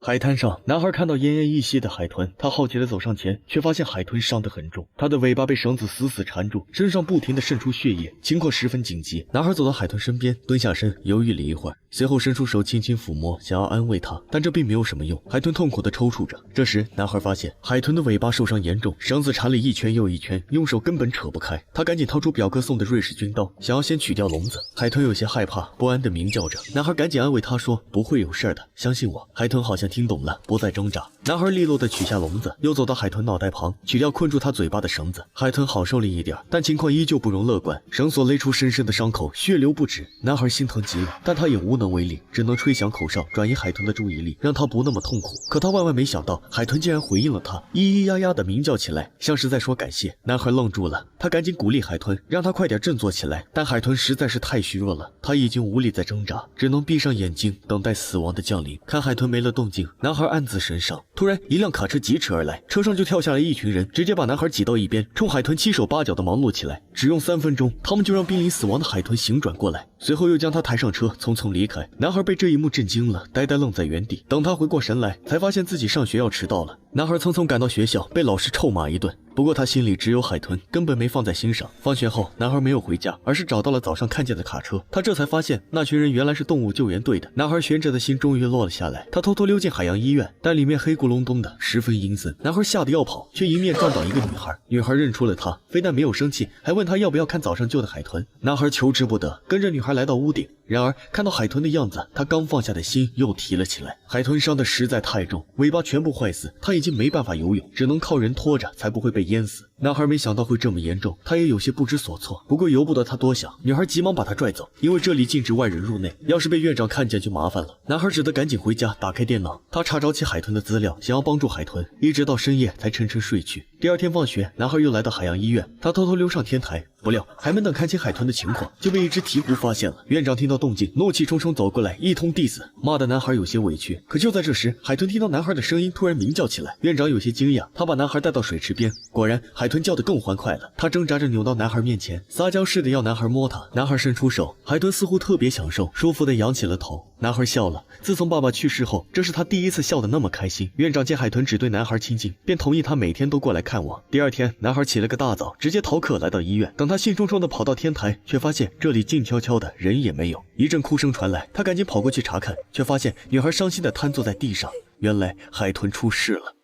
海灘上，男孩看到奄奄一息的海豚，他好奇地走上前，卻發現海豚傷得很重，它的尾巴被繩子死死纏住，身上不停地滲出血液，情況十分緊急。男孩走到海豚身邊，蹲下身，猶豫了一會兒，隨後伸出手輕輕撫摸，想要安慰它，但這並沒有什麼用。海豚痛苦地抽搐着。這時，男孩發現海豚的尾巴受傷嚴重，繩子纏了一圈又一圈，用手根本扯不開。他趕緊掏出表哥送的瑞士軍刀，想要先取掉籠子。海豚有些害怕，不安地鳴叫着。男孩趕緊安慰他說：“不會有事的，相信我。”海豚好像聽懂了，不再掙扎。男孩利落地取下籠子，又走到海豚腦袋旁，取掉困住他嘴巴的繩子。海豚好受了一點，但情況依舊不容樂觀，繩索勒出深深的傷口，血流不止。男孩心疼極了，但他也無能為力，只能吹響口哨，轉移海豚的注意力，讓他不那麼痛苦。可他萬萬沒想到，海豚竟然回應了他，咿咿呀呀地鳴叫起來，像是在說感謝。男孩愣住了，他趕緊鼓勵海豚，讓他快點振作起來。但海豚實在是太虛弱了，他已經無力再掙扎，只能閉上眼睛，等待死亡的降臨。看海豚沒了動靜，男孩暗自神傷。突然，一輛卡車疾馳而來，車上就跳下來一群人，直接把男孩擠到一邊，衝海豚七手八腳地忙碌起來。只用3分鐘，他們就讓瀕臨死亡的海豚醒轉過來，隨後又將他抬上車，匆匆離開。男孩被這一幕震驚了，呆呆愣在原地。等他回過神來，才發現自己上學要遲到了。男孩匆匆趕到學校，被老師臭罵一頓。不過他心裡只有海豚，根本沒放在心上。放學後，男孩沒有回家，而是找到了早上看見的卡車。他這才發現，那群人原來是動物救援隊的。男孩懸着的心終於落了下來。他偷偷溜進海洋醫院，但裡面黑咕隆咚的，十分陰森。男孩嚇得要跑，卻迎面撞倒一個女孩。女孩認出了他，非但沒有生氣，還問他要不要看早上救的海豚。男孩求之不得，跟着女孩來到屋頂。然而看到海豚的樣子，他剛放下的心又提了起來。海豚傷得實在太重，尾巴全部壞死，他已經沒辦法游泳，只能靠人拖着，才不會被淹死。男孩沒想到會這麼嚴重，他也有些不知所措。不過由不得他多想，女孩急忙把他拽走，因為這裡禁止外人入內，要是被院長看見就麻煩了。男孩只得趕緊回家，打開電腦，他查找起海豚的資料，想要幫助海豚，一直到深夜才沉沉睡去。第二天放學，男孩又來到海洋醫院，他偷偷溜上天台，不料還沒等看清海豚的情況，就被一只鹈鶘發現了。院長聽到動靜，怒氣冲冲走過來，一通 diss，罵得男孩有些委屈。可就在這時，海豚聽到男孩的聲音，突然鳴叫起來。院長有些驚訝，他把男孩帶到水池邊，果然海豚叫得更歡快了。他掙扎着扭到男孩面前，撒嬌似的要男孩摸他。男孩伸出手，海豚似乎特別享受，舒服地仰起了頭。男孩笑了，自從爸爸去世後，這是他第一次笑得那麼開心。院長見海豚只對男孩親近，便同意他每天都過來看我。第二天，男孩起了個大早，直接逃課來到醫院。等他興沖冲地跑到天台，卻發現這裡靜悄悄的，人也沒有。一陣哭聲傳來，他趕緊跑過去查看，卻發現女孩傷心地癱坐在地上。原來海豚出事了。